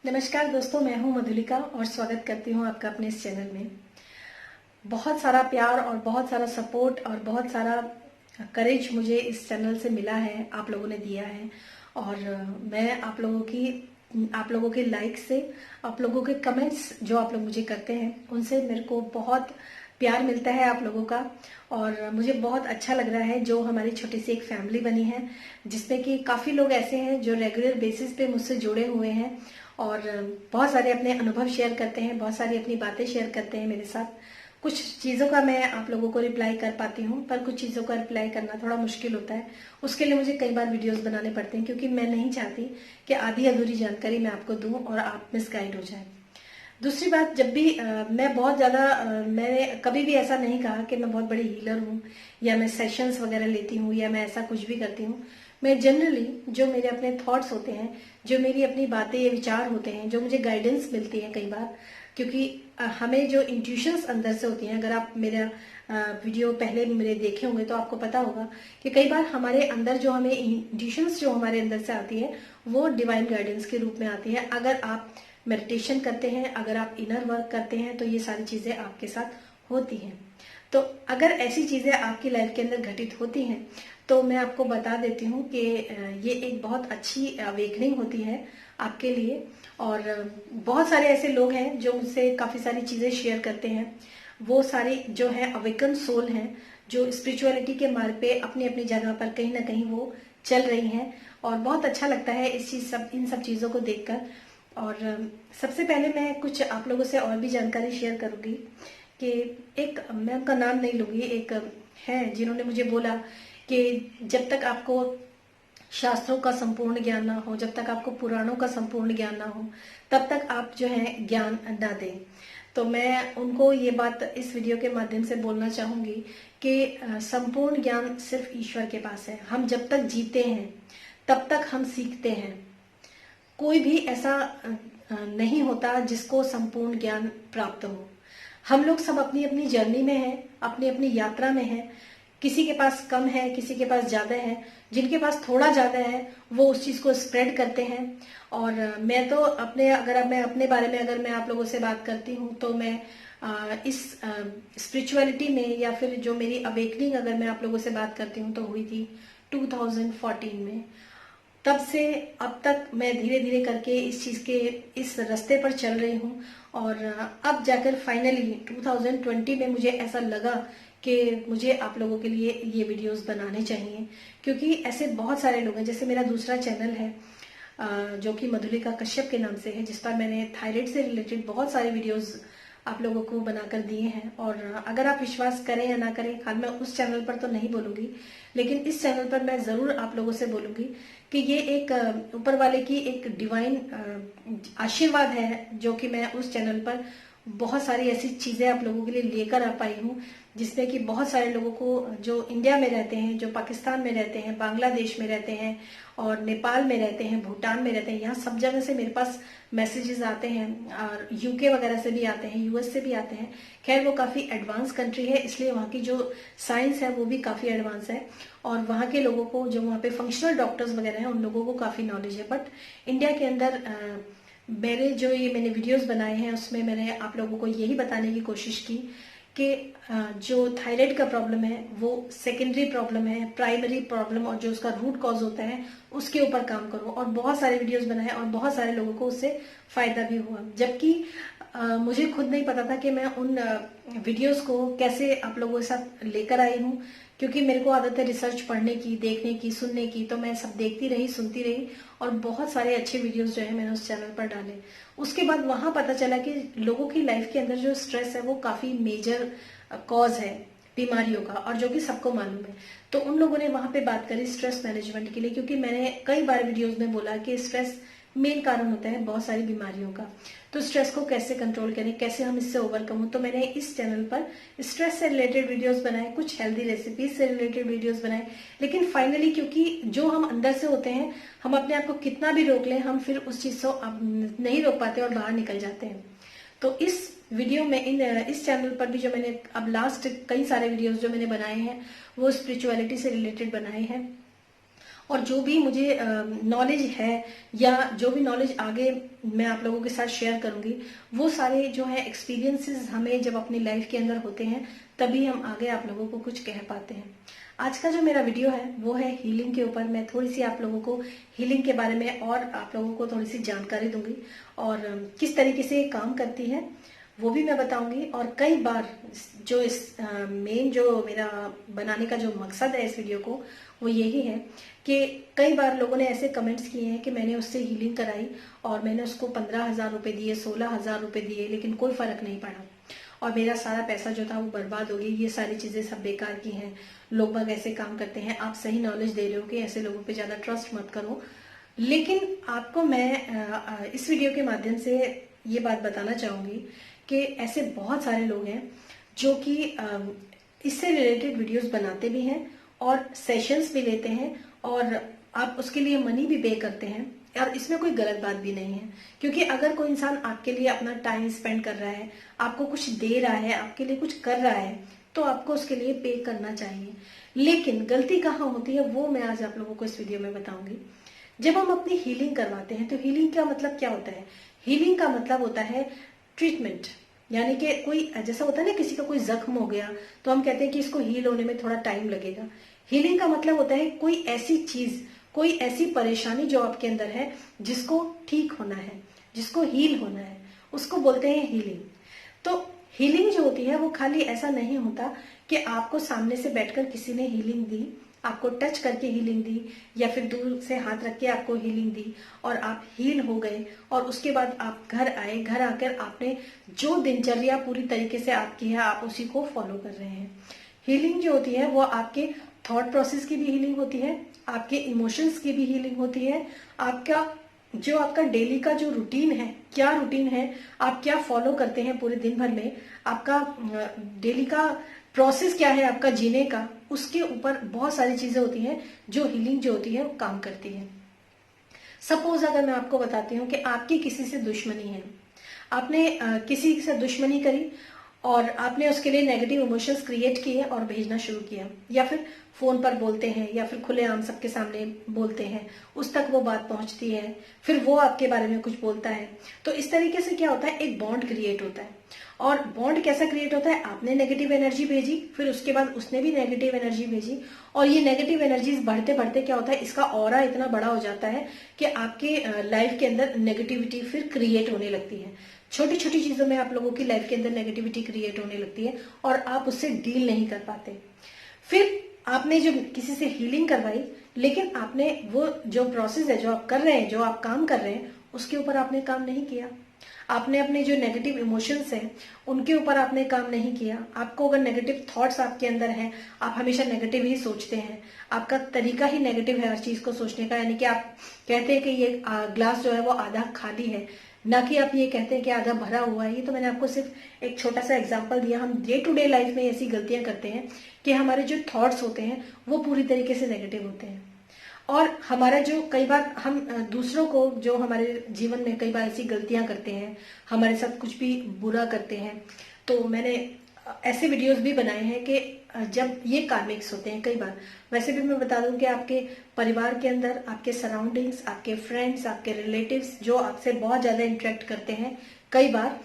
नमस्कार दोस्तों, मैं हूं मधुलिका और स्वागत करती हूं आपका अपने इस चैनल में। बहुत सारा प्यार और बहुत सारा सपोर्ट और बहुत सारा करेज मुझे इस चैनल से मिला है, आप लोगों ने दिया है। और मैं आप लोगों के लाइक से, आप लोगों के कमेंट्स जो आप लोग मुझे करते हैं, उनसे मेरे को बहुत प्यार मिलता है आप लोगों का। और मुझे बहुत अच्छा लग रहा है जो हमारी छोटी सी एक फैमिली बनी है, जिसमें कि काफ़ी लोग ऐसे हैं जो रेगुलर बेसिस पे मुझसे जुड़े हुए हैं और बहुत सारे अपने अनुभव शेयर करते हैं, बहुत सारी अपनी बातें शेयर करते हैं मेरे साथ। कुछ चीज़ों का मैं आप लोगों को रिप्लाई कर पाती हूँ, पर कुछ चीज़ों का रिप्लाई करना थोड़ा मुश्किल होता है। उसके लिए मुझे कई बार वीडियोस बनाने पड़ते हैं, क्योंकि मैं नहीं चाहती कि आधी अधूरी जानकारी मैं आपको दूं और आप मिसगाइड हो जाए। दूसरी बात, जब भी मैं बहुत ज़्यादा मैंने कभी भी ऐसा नहीं कहा कि मैं बहुत बड़ी हीलर हूँ या मैं सेशंस वगैरह लेती हूँ या मैं ऐसा कुछ भी करती हूँ। मैं जनरली जो मेरे अपने थॉट्स होते हैं, जो मेरी अपनी बातें या विचार होते हैं, जो मुझे गाइडेंस मिलती है कई बार, क्योंकि हमें जो इंट्यूशंस अंदर से होती हैं, अगर आप मेरा वीडियो पहले मेरे देखे होंगे तो आपको पता होगा कि कई बार हमारे अंदर जो हमें इंट्यूशंस जो हमारे अंदर से आती है, वो डिवाइन गाइडेंस के रूप में आती है। अगर आप मेडिटेशन करते हैं, अगर आप इनर वर्क करते हैं, तो ये सारी चीजें आपके साथ होती हैं। तो अगर ऐसी चीजें आपकी लाइफ के अंदर घटित होती हैं, तो मैं आपको बता देती हूँ कि ये एक बहुत अच्छी अवेकनिंग होती है आपके लिए। और बहुत सारे ऐसे लोग हैं जो मुझसे काफी सारी चीजें शेयर करते हैं। वो सारी जो है अवेकन सोल हैं, जो स्पिरिचुअलिटी के मार्ग पे अपनी अपनी जगह पर कहीं ना कहीं वो चल रही हैं। और बहुत अच्छा लगता है इन सब चीजों को देखकर। और सबसे पहले मैं कुछ आप लोगों से और भी जानकारी शेयर करूंगी कि एक, मैं उनका नाम नहीं लूंगी, एक है जिन्होंने मुझे बोला कि जब तक आपको शास्त्रों का संपूर्ण ज्ञान ना हो, जब तक आपको पुराणों का संपूर्ण ज्ञान ना हो, तब तक आप जो है ज्ञान ना दें। तो मैं उनको ये बात इस वीडियो के माध्यम से बोलना चाहूंगी कि संपूर्ण ज्ञान सिर्फ ईश्वर के पास है। हम जब तक जीते हैं तब तक हम सीखते हैं। कोई भी ऐसा नहीं होता जिसको संपूर्ण ज्ञान प्राप्त हो। हम लोग सब अपनी अपनी जर्नी में हैं, अपनी अपनी यात्रा में हैं। किसी के पास कम है, किसी के पास ज्यादा है। जिनके पास थोड़ा ज्यादा है वो उस चीज को स्प्रेड करते हैं। और मैं तो मैं अपने बारे में अगर मैं आप लोगों से बात करती हूँ, तो मैं इस स्पिरिचुअलिटी में, या फिर जो मेरी अवेकनिंग अगर मैं आप लोगों से बात करती हूँ, तो हुई थी 2014 में। तब से अब तक मैं धीरे धीरे करके इस रास्ते पर चल रही हूँ। और अब जाकर फाइनली 2020 में मुझे ऐसा लगा कि मुझे आप लोगों के लिए ये वीडियोस बनाने चाहिए, क्योंकि ऐसे बहुत सारे लोग हैं। जैसे मेरा दूसरा चैनल है जो कि मधुलिका कश्यप के नाम से है, जिस पर मैंने थायराइड से रिलेटेड बहुत सारे वीडियोस आप लोगों को बनाकर दिए हैं। और अगर आप विश्वास करें या ना करें, खाली मैं उस चैनल पर तो नहीं बोलूंगी, लेकिन इस चैनल पर मैं जरूर आप लोगों से बोलूंगी कि ये एक ऊपर वाले की एक डिवाइन आशीर्वाद है, जो कि मैं उस चैनल पर बहुत सारी ऐसी चीजें आप लोगों के लिए लेकर आ पाई हूँ, जिसमें कि बहुत सारे लोगों को जो इंडिया में रहते हैं, जो पाकिस्तान में रहते हैं, बांग्लादेश में रहते हैं और नेपाल में रहते हैं, भूटान में रहते हैं, यहाँ सब जगह से मेरे पास मैसेजेस आते हैं। और यूके वगैरह से भी आते हैं, यूएस से भी आते हैं। खैर वो काफी एडवांस कंट्री है, इसलिए वहाँ की जो साइंस है वो भी काफी एडवांस है। और वहाँ के लोगों को, जो वहाँ पे फंक्शनल डॉक्टर्स वगैरह हैं, उन लोगों को काफी नॉलेज है। बट इंडिया के अंदर मैंने वीडियोस बनाए हैं, उसमें मैंने आप लोगों को यही बताने की कोशिश की कि जो थायराइड का प्रॉब्लम है वो सेकेंडरी प्रॉब्लम है, प्राइमरी प्रॉब्लम और जो उसका रूट कॉज होता है उसके ऊपर काम करो। और बहुत सारे वीडियोस बनाए और बहुत सारे लोगों को उससे फायदा भी हुआ। जबकि मुझे खुद नहीं पता था कि मैं उन वीडियोस को कैसे आप लोगों के साथ लेकर आई हूँ, क्योंकि मेरे को आदत है रिसर्च पढ़ने की, देखने की, सुनने की। तो मैं सब देखती रही, सुनती रही और बहुत सारे अच्छे वीडियोस जो है मैंने उस चैनल पर डाले। उसके बाद वहां पता चला कि लोगों की लाइफ के अंदर जो स्ट्रेस है वो काफी मेजर कॉज है बीमारियों का, और जो कि सबको मालूम है। तो उन लोगों ने वहां पे बात करी स्ट्रेस मैनेजमेंट के लिए, क्योंकि मैंने कई बार वीडियोस में बोला कि स्ट्रेस मेन कारण होता है बहुत सारी बीमारियों का। तो स्ट्रेस को कैसे कंट्रोल करें, कैसे हम इससे ओवरकम हो, तो मैंने इस चैनल पर स्ट्रेस से रिलेटेड वीडियोस बनाए, कुछ हेल्दी रेसिपीज से रिलेटेड वीडियोस बनाए। लेकिन फाइनली, क्योंकि जो हम अंदर से होते हैं, हम अपने आप को कितना भी रोक लें, हम फिर उस चीज को नहीं रोक पाते और बाहर निकल जाते हैं। तो इस वीडियो में इस चैनल पर भी जो मैंने अब लास्ट कई सारे वीडियोस जो मैंने बनाए हैं वो स्पिरिचुअलिटी से रिलेटेड बनाए हैं। और जो भी मुझे नॉलेज है या जो भी नॉलेज आगे मैं आप लोगों के साथ शेयर करूंगी, वो सारे जो है एक्सपीरियंसेस हमें जब अपनी लाइफ के अंदर होते हैं तभी हम आगे आप लोगों को कुछ कह पाते हैं। आज का जो मेरा वीडियो है वो है हीलिंग के ऊपर। मैं थोड़ी सी आप लोगों को हीलिंग के बारे में और आप लोगों को थोड़ी सी जानकारी दूंगी और किस तरीके से ये काम करती है वो भी मैं बताऊंगी। और कई बार जो इस मेन जो मेरा बनाने का जो मकसद है इस वीडियो को वो यही है कि कई बार लोगों ने ऐसे कमेंट्स किए हैं कि मैंने उससे हीलिंग कराई और मैंने उसको 15,000 रुपए दिए, 16,000 रुपए दिए, लेकिन कोई फर्क नहीं पड़ा और मेरा सारा पैसा जो था वो बर्बाद हो गया। ये सारी चीजें सब बेकार की हैं, लोग बाग ऐसे काम करते हैं। आप सही नॉलेज दे रहे हो कि ऐसे लोगों पे ज्यादा ट्रस्ट मत करो, लेकिन आपको मैं इस वीडियो के माध्यम से ये बात बताना चाहूंगी कि ऐसे बहुत सारे लोग हैं जो कि इससे रिलेटेड वीडियोस बनाते भी हैं और सेशंस भी लेते हैं और आप उसके लिए मनी भी पे करते हैं। और इसमें कोई गलत बात भी नहीं है, क्योंकि अगर कोई इंसान आपके लिए अपना टाइम स्पेंड कर रहा है, आपको कुछ दे रहा है, आपके लिए कुछ कर रहा है, तो आपको उसके लिए पे करना चाहिए। लेकिन गलती कहाँ होती है वो मैं आज आप लोगों को इस वीडियो में बताऊंगी। जब हम अपनी हीलिंग करवाते हैं तो हीलिंग का मतलब क्या होता है? हीलिंग का मतलब होता है ट्रीटमेंट। यानी कि कोई जैसा होता है ना, किसी का कोई जख्म हो गया तो हम कहते हैं कि इसको हील होने में थोड़ा टाइम लगेगा। हीलिंग का मतलब होता है कोई ऐसी चीज, कोई ऐसी परेशानी जो आपके अंदर है जिसको ठीक होना है, जिसको हील होना है, उसको बोलते हैं हीलिंग। तो हीलिंग जो होती है वो खाली ऐसा नहीं होता कि आपको सामने से बैठकर किसी ने हीलिंग दी, आपको टच करके हीलिंग दी या फिर दूर से हाथ रख के आपको हीलिंग दी और आप हील हो गए और उसके बाद आप घर आए, घर आकर आपने जो दिनचर्या पूरी तरीके से आपकी है आप उसी को फॉलो कर रहे हैं। हीलिंग जो होती है वो आपके थॉट प्रोसेस की भी हीलिंग होती है, आपके इमोशंस की भी हीलिंग होती है, आपका डेली का जो रूटीन है, क्या रूटीन है, आप क्या फॉलो करते हैं पूरे दिन भर में, आपका डेली का प्रोसेस क्या है आपका जीने का, उसके ऊपर बहुत सारी चीजें होती हैं जो हीलिंग जो होती है वो काम करती है। सपोज अगर मैं आपको बताती हूँ कि आपकी किसी से दुश्मनी है, आपने किसी से दुश्मनी करी और आपने उसके लिए नेगेटिव इमोशंस क्रिएट किए और भेजना शुरू किया, या फिर फोन पर बोलते हैं या फिर खुलेआम सबके सामने बोलते हैं, उस तक वो बात पहुंचती है, फिर वो आपके बारे में कुछ बोलता है। तो इस तरीके से क्या होता है, एक बॉन्ड क्रिएट होता है। और बॉन्ड कैसा क्रिएट होता है, आपने नेगेटिव एनर्जी भेजी, फिर उसके बाद उसने भी नेगेटिव एनर्जी भेजी और ये नेगेटिव एनर्जीज बढ़ते बढ़ते क्या होता है, इसका ऑरा इतना बड़ा हो जाता है कि आपके लाइफ के अंदर नेगेटिविटी फिर क्रिएट होने लगती है। छोटी छोटी चीजों में आप लोगों की लाइफ के अंदर नेगेटिविटी क्रिएट होने लगती है और आप उससे डील नहीं कर पाते। फिर आपने जो किसी से हीलिंग करवाई, लेकिन आपने वो जो प्रोसेस है, जो आप कर रहे हैं, जो आप काम कर रहे हैं, उसके ऊपर आपने काम नहीं किया। आपने अपने जो नेगेटिव इमोशंस हैं उनके ऊपर आपने काम नहीं किया। आपको अगर नेगेटिव थॉट्स आपके अंदर हैं, आप हमेशा नेगेटिव ही सोचते हैं, आपका तरीका ही नेगेटिव है हर चीज को सोचने का, यानी कि आप कहते हैं कि ये ग्लास जो है वो आधा खाली है, ना कि आप ये कहते हैं कि आधा भरा हुआ है। ये तो मैंने आपको सिर्फ एक छोटा सा एग्जांपल दिया। हम डे टू डे लाइफ में ऐसी गलतियां करते हैं कि हमारे जो थॉट्स होते हैं वो पूरी तरीके से नेगेटिव होते हैं और हमारा जो कई बार हम दूसरों को जो हमारे जीवन में कई बार ऐसी गलतियां करते हैं, हमारे साथ कुछ भी बुरा करते हैं, तो मैंने ऐसे वीडियोस भी बनाए हैं कि जब ये कार्मिक्स होते हैं कई बार। वैसे भी मैं बता दूं कि आपके परिवार के अंदर, आपके सराउंडिंग्स, आपके फ्रेंड्स, आपके रिलेटिव्स जो आपसे बहुत ज्यादा इंटरेक्ट करते हैं, कई बार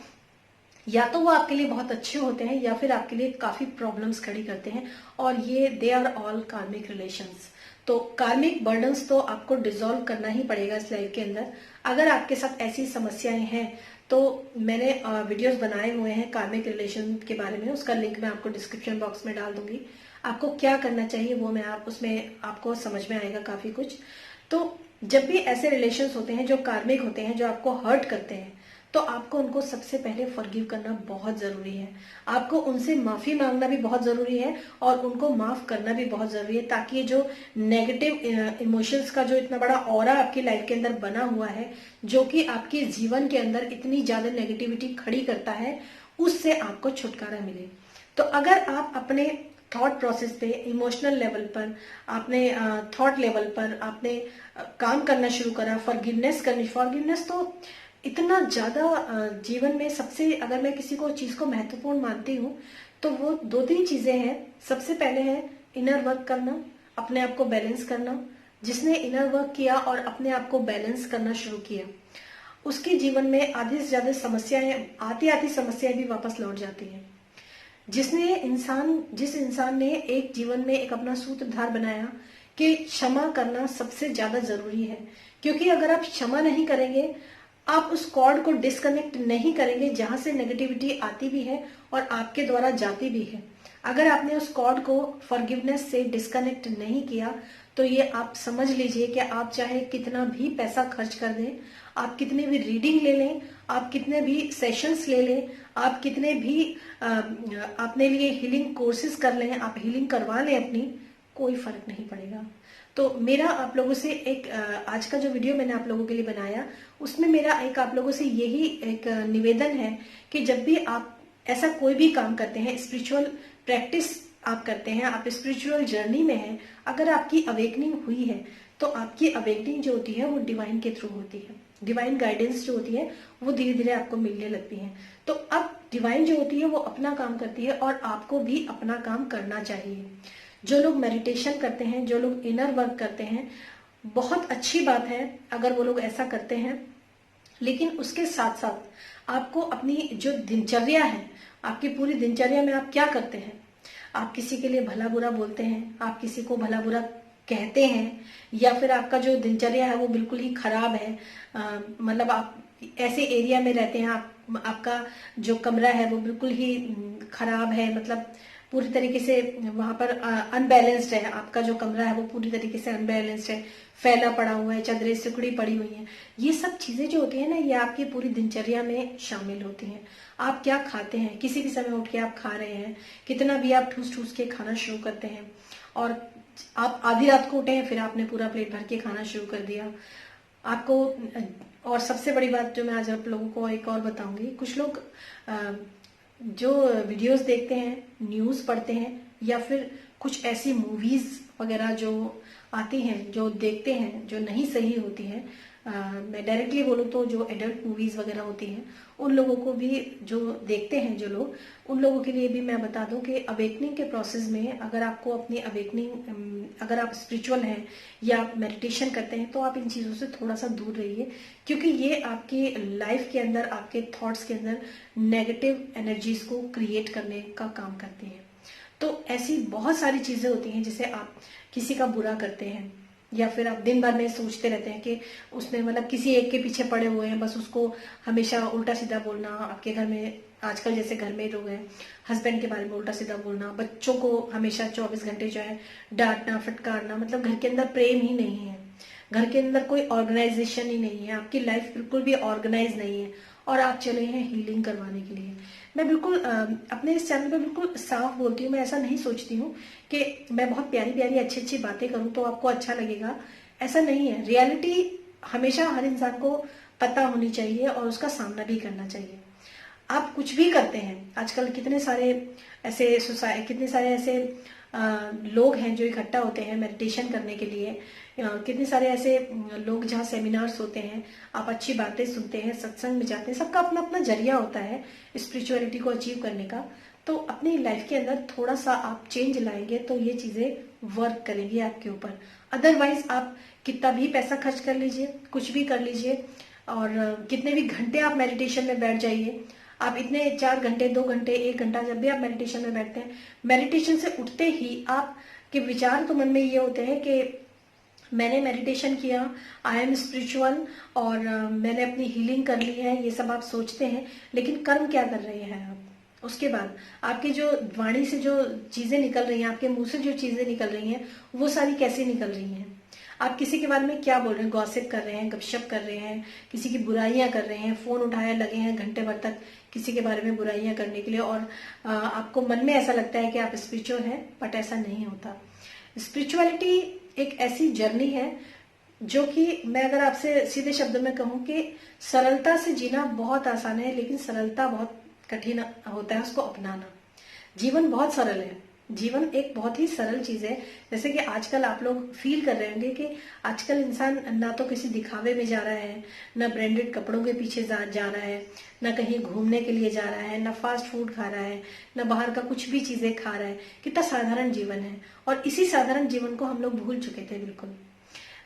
या तो वो आपके लिए बहुत अच्छे होते हैं या फिर आपके लिए काफी प्रॉब्लम्स खड़ी करते हैं और ये दे आर ऑल कार्मिक रिलेशंस। तो कार्मिक बर्डन्स तो आपको डिसॉल्व करना ही पड़ेगा इस लाइफ के अंदर। अगर आपके साथ ऐसी समस्याएं हैं तो मैंने वीडियोस बनाए हुए हैं कार्मिक रिलेशन के बारे में, उसका लिंक मैं आपको डिस्क्रिप्शन बॉक्स में डाल दूंगी। आपको क्या करना चाहिए वो मैं उसमें आपको समझ में आएगा काफी कुछ। तो जब भी ऐसे रिलेशंस होते हैं जो कार्मिक होते हैं, जो आपको हर्ट करते हैं, तो आपको उनको सबसे पहले फॉरगिव करना बहुत जरूरी है। आपको उनसे माफी मांगना भी बहुत जरूरी है और उनको माफ करना भी बहुत जरूरी है, ताकि ये जो नेगेटिव इमोशंस का जो इतना बड़ा ऑरा आपकी लाइफ के अंदर बना हुआ है, जो कि आपके जीवन के अंदर इतनी ज्यादा नेगेटिविटी खड़ी करता है, उससे आपको छुटकारा मिले। तो अगर आप अपने थॉट प्रोसेस पे, इमोशनल लेवल पर, आपने थॉट लेवल पर आपने काम करना शुरू करा, फॉरगिवनेस करनी। फॉरगिवनेस तो इतना ज्यादा जीवन में सबसे, अगर मैं किसी को चीज को महत्वपूर्ण मानती हूँ तो वो दो तीन चीजें हैं। सबसे पहले है इनर वर्क करना, अपने आप को बैलेंस करना, जिसने इनर वर्क किया और अपने आप को बैलेंस करना शुरू किया, उसके जीवन में आधी से ज्यादा समस्याएं, आती आती समस्याएं भी वापस लौट जाती हैं। जिस इंसान ने एक जीवन में एक अपना सूत्रधार बनाया कि क्षमा करना सबसे ज्यादा जरूरी है, क्योंकि अगर आप क्षमा नहीं करेंगे, आप उस कॉर्ड को डिस्कनेक्ट नहीं करेंगे जहां से नेगेटिविटी आती भी है और आपके द्वारा जाती भी है। अगर आपने उस कॉर्ड को फॉरगिवनेस से डिस्कनेक्ट नहीं किया, तो ये आप समझ लीजिए कि आप चाहे कितना भी पैसा खर्च कर दें, आप कितने भी रीडिंग ले लें, आप कितने भी सेशंस ले लें, आप कितने भी अपने लिए हीलिंग कोर्सेज कर लें, आप हीलिंग करवा लें अपनी, कोई फर्क नहीं पड़ेगा। तो मेरा आप लोगों से एक आज का जो वीडियो मैंने आप लोगों के लिए बनाया, उसमें मेरा एक आप लोगों से यही एक निवेदन है कि जब भी आप ऐसा कोई भी काम करते हैं, स्पिरिचुअल प्रैक्टिस आप करते हैं, आप स्पिरिचुअल जर्नी में हैं, अगर आपकी अवेकनिंग हुई है, तो आपकी अवेकनिंग जो होती है वो डिवाइन के थ्रू होती है। डिवाइन गाइडेंस जो होती है वो धीरे धीरे आपको मिलने लगती है। तो अब डिवाइन जो होती है वो अपना काम करती है और आपको भी अपना काम करना चाहिए। जो लोग मेडिटेशन करते हैं, जो लोग इनर वर्क करते हैं, बहुत अच्छी बात है अगर वो लोग ऐसा करते हैं, लेकिन उसके साथ साथ आपको अपनी जो दिनचर्या है, आपकी पूरी दिनचर्या में आप क्या करते हैं? आप किसी के लिए भला बुरा बोलते हैं, आप किसी को भला बुरा कहते हैं, या फिर आपका जो दिनचर्या है वो बिल्कुल ही खराब है, मतलब आप ऐसे एरिया में रहते हैं, आपका जो कमरा है वो बिल्कुल ही खराब है, मतलब पूरी तरीके से वहां पर अनबैलेंस्ड है, आपका जो कमरा है वो पूरी तरीके से अनबैलेंस्ड है, फैला पड़ा हुआ है, चादरें सिकुड़ी पड़ी हुई हैं। ये सब चीजें जो होती है ना, ये आपकी पूरी दिनचर्या में शामिल होती हैं। आप क्या खाते हैं, किसी भी समय उठ के आप खा रहे हैं, कितना भी आप ठूस ठूस के खाना शुरू करते हैं, और आप आधी रात को उठे हैं फिर आपने पूरा प्लेट भर के खाना शुरू कर दिया आपको। और सबसे बड़ी बात जो मैं आज आप लोगों को एक और बताऊंगी, कुछ लोग जो वीडियोस देखते हैं, न्यूज़ पढ़ते हैं, या फिर कुछ ऐसी मूवीज वगैरह जो आती हैं, जो देखते हैं, जो नहीं सही होती हैं, मैं डायरेक्टली बोलूँ तो जो एडल्ट मूवीज वगैरह होती हैं, उन लोगों को भी जो देखते हैं जो लोग, उन लोगों के लिए भी मैं बता दूं कि अवेकनिंग के प्रोसेस में अगर आपको अपनी अवेकनिंग, अगर आप स्पिरिचुअल हैं या आप मेडिटेशन करते हैं, तो आप इन चीज़ों से थोड़ा सा दूर रहिए, क्योंकि ये आपकी लाइफ के अंदर, आपके थॉट्स के अंदर नेगेटिव एनर्जीज को क्रिएट करने का काम करती हैं। तो ऐसी बहुत सारी चीजें होती हैं, जैसे आप किसी का बुरा करते हैं, या फिर आप दिन भर में सोचते रहते हैं कि उसने, मतलब किसी एक के पीछे पड़े हुए हैं, बस उसको हमेशा उल्टा सीधा बोलना। आपके घर में आजकल जैसे घर में लोग हैं, हस्बैंड के बारे में उल्टा सीधा बोलना, बच्चों को हमेशा 24 घंटे जो है डांटना, फटकारना, मतलब घर के अंदर प्रेम ही नहीं है, घर के अंदर कोई ऑर्गेनाइजेशन ही नहीं है, आपकी लाइफ बिल्कुल भी ऑर्गेनाइज नहीं है, और आप चले हैं हीलिंग करवाने के लिए। मैं बिल्कुल अपने इस चैनल पे बिल्कुल साफ बोलती हूँ, मैं ऐसा नहीं सोचती हूँ कि मैं बहुत प्यारी प्यारी अच्छी अच्छी बातें करूँ तो आपको अच्छा लगेगा, ऐसा नहीं है। रियलिटी हमेशा हर इंसान को पता होनी चाहिए और उसका सामना भी करना चाहिए। आप कुछ भी करते हैं, आजकल कितने सारे ऐसे लोग हैं जो इकट्ठा होते हैं मेडिटेशन करने के लिए, कितने सारे ऐसे लोग जहाँ सेमिनार्स होते हैं, आप अच्छी बातें सुनते हैं, सत्संग में जाते हैं, सबका अपना अपना जरिया होता है स्पिरिचुअलिटी को अचीव करने का। तो अपनी लाइफ के अंदर थोड़ा सा आप चेंज लाएंगे तो ये चीजें वर्क करेंगी आपके ऊपर। अदरवाइज आप कितना भी पैसा खर्च कर लीजिए, कुछ भी कर लीजिए, और कितने भी घंटे आप मेडिटेशन में बैठ जाइए, आप इतने 4 घंटे, 2 घंटे, 1 घंटा जब भी आप मेडिटेशन में बैठते हैं, मेडिटेशन से उठते ही आप के विचार तो मन में ये होते हैं कि मैंने मेडिटेशन किया, आई एम स्पिरिचुअल, और मैंने अपनी हीलिंग कर ली है, ये सब आप सोचते हैं, लेकिन कर्म क्या कर रहे हैं आप? उसके बाद आपकी जो वाणी से जो चीजें निकल रही हैं, आपके मुंह से जो चीजें निकल रही हैं, वो सारी कैसी निकल रही हैं? आप किसी के बारे में क्या बोल रहे हैं? गॉसिप कर रहे हैं, गपशप कर रहे हैं, किसी की बुराइयां कर रहे हैं, फोन उठाए लगे हैं घंटे भर तक किसी के बारे में बुराइयां करने के लिए, और आपको मन में ऐसा लगता है कि आप स्पिरिचुअल हैं, बट ऐसा नहीं होता। स्पिरिचुअलिटी एक ऐसी जर्नी है जो कि मैं अगर आपसे सीधे शब्दों में कहूं कि सरलता से जीना बहुत आसान है, लेकिन सरलता बहुत कठिन होता है उसको अपनाना। जीवन बहुत सरल है, जीवन एक बहुत ही सरल चीज है। जैसे कि आजकल आप लोग फील कर रहे होंगे कि आजकल इंसान ना तो किसी दिखावे में जा रहा है, ना ब्रांडेड कपड़ों के पीछे जा रहा है, ना कहीं घूमने के लिए जा रहा है, ना फास्ट फूड खा रहा है, ना बाहर का कुछ भी चीजें खा रहा है। कितना साधारण जीवन है, और इसी साधारण जीवन को हम लोग भूल चुके थे बिल्कुल।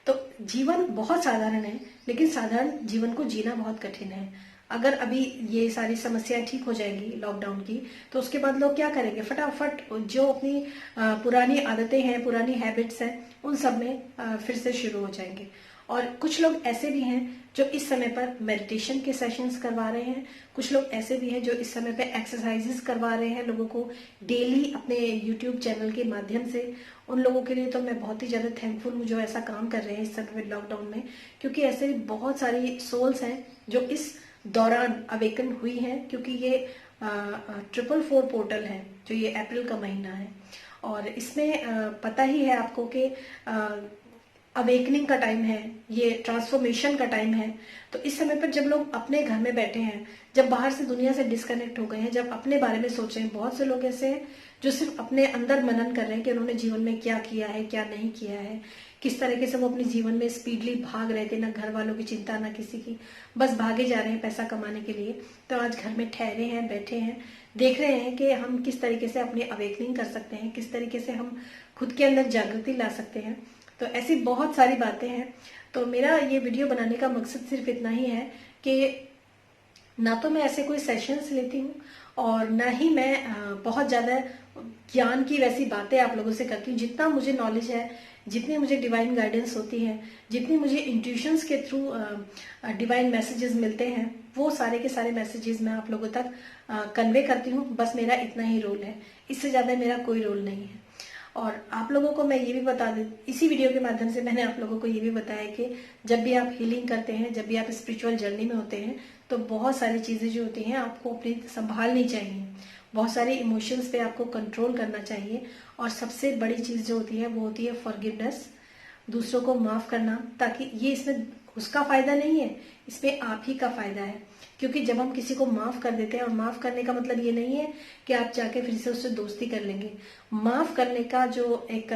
तो जीवन बहुत साधारण है, लेकिन साधारण जीवन को जीना बहुत कठिन है। अगर अभी ये सारी समस्याएं ठीक हो जाएंगी लॉकडाउन की, तो उसके बाद लोग क्या करेंगे, फटाफट जो अपनी पुरानी आदतें हैं, पुरानी हैबिट्स हैं, उन सब में फिर से शुरू हो जाएंगे। और कुछ लोग ऐसे भी हैं जो इस समय पर मेडिटेशन के सेशंस करवा रहे हैं, कुछ लोग ऐसे भी हैं जो इस समय पे एक्सरसाइजेस करवा रहे हैं लोगों को डेली अपने यूट्यूब चैनल के माध्यम से। उन लोगों के लिए तो मैं बहुत ही ज्यादा थैंकफुल हूँ जो ऐसा काम कर रहे हैं इस समय लॉकडाउन में, क्योंकि ऐसे बहुत सारी सोल्स हैं जो इस दौरान अवेकन हुई हैं, क्योंकि ये 444 पोर्टल है जो ये अप्रैल का महीना है। और इसमें पता ही है आपको कि अवेकनिंग का टाइम है, ये ट्रांसफॉर्मेशन का टाइम है। तो इस समय पर जब लोग अपने घर में बैठे हैं, जब बाहर से दुनिया से डिस्कनेक्ट हो गए हैं, जब अपने बारे में सोच रहे हैं, बहुत से लोग ऐसे हैं जो सिर्फ अपने अंदर मनन कर रहे हैं कि उन्होंने जीवन में क्या किया है, क्या नहीं किया है, किस तरीके से वो अपने जीवन में स्पीडली भाग रहे थे, ना घर वालों की चिंता ना किसी की, बस भागे जा रहे हैं पैसा कमाने के लिए। तो आज घर में ठहरे हैं, बैठे हैं, देख रहे हैं कि हम किस तरीके से अपनी अवेकनिंग कर सकते हैं, किस तरीके से हम खुद के अंदर जागृति ला सकते हैं। तो ऐसी बहुत सारी बातें हैं। तो मेरा ये वीडियो बनाने का मकसद सिर्फ इतना ही है कि ना तो मैं ऐसे कोई सेशंस लेती हूँ और ना ही मैं बहुत ज्यादा ज्ञान की वैसी बातें आप लोगों से करती हूँ। जितना मुझे नॉलेज है, जितनी मुझे डिवाइन गाइडेंस होती है, जितनी मुझे इंट्यूशंस के थ्रू डिवाइन मैसेजेस मिलते हैं, वो सारे के सारे मैसेजेस मैं आप लोगों तक कन्वे करती हूँ। बस मेरा इतना ही रोल है, इससे ज्यादा मेरा कोई रोल नहीं है। और आप लोगों को मैं ये भी बता दूं, इसी वीडियो के माध्यम से मैंने आप लोगों को ये भी बताया कि जब भी आप हीलिंग करते हैं, जब भी आप स्पिरिचुअल जर्नी में होते हैं, तो बहुत सारी चीजें जो होती हैं आपको अपनी संभालनी चाहिए, बहुत सारे इमोशंस पे आपको कंट्रोल करना चाहिए। और सबसे बड़ी चीज जो होती है वो होती है फॉरगिवनेस, दूसरों को माफ करना। ताकि ये इसमें उसका फायदा नहीं है, इसमें आप ही का फायदा है। क्योंकि जब हम किसी को माफ कर देते हैं, और माफ करने का मतलब ये नहीं है कि आप जाके फिर से उससे दोस्ती कर लेंगे। माफ करने का जो एक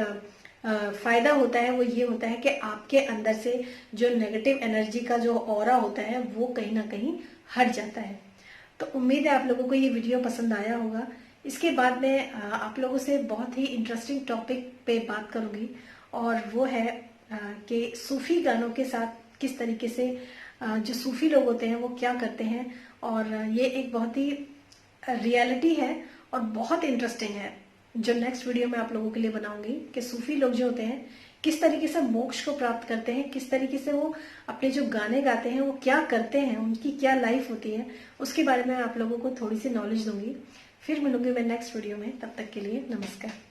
फायदा होता है वो ये होता है कि आपके अंदर से जो नेगेटिव एनर्जी का जो ऑरा होता है वो कहीं ना कहीं हट जाता है। तो उम्मीद है आप लोगों को ये वीडियो पसंद आया होगा। इसके बाद में आप लोगों से बहुत ही इंटरेस्टिंग टॉपिक पे बात करूंगी, और वो है कि सूफी गानों के साथ किस तरीके से जो सूफी लोग होते हैं वो क्या करते हैं। और ये एक बहुत ही रियलिटी है और बहुत इंटरेस्टिंग है, जो नेक्स्ट वीडियो में आप लोगों के लिए बनाऊंगी कि सूफी लोग जो होते हैं किस तरीके से मोक्ष को प्राप्त करते हैं, किस तरीके से वो अपने जो गाने गाते हैं वो क्या करते हैं, उनकी क्या लाइफ होती है, उसके बारे में आप लोगों को थोड़ी सी नॉलेज दूंगी। फिर मिलूंगी मैं नेक्स्ट वीडियो में, तब तक के लिए नमस्कार।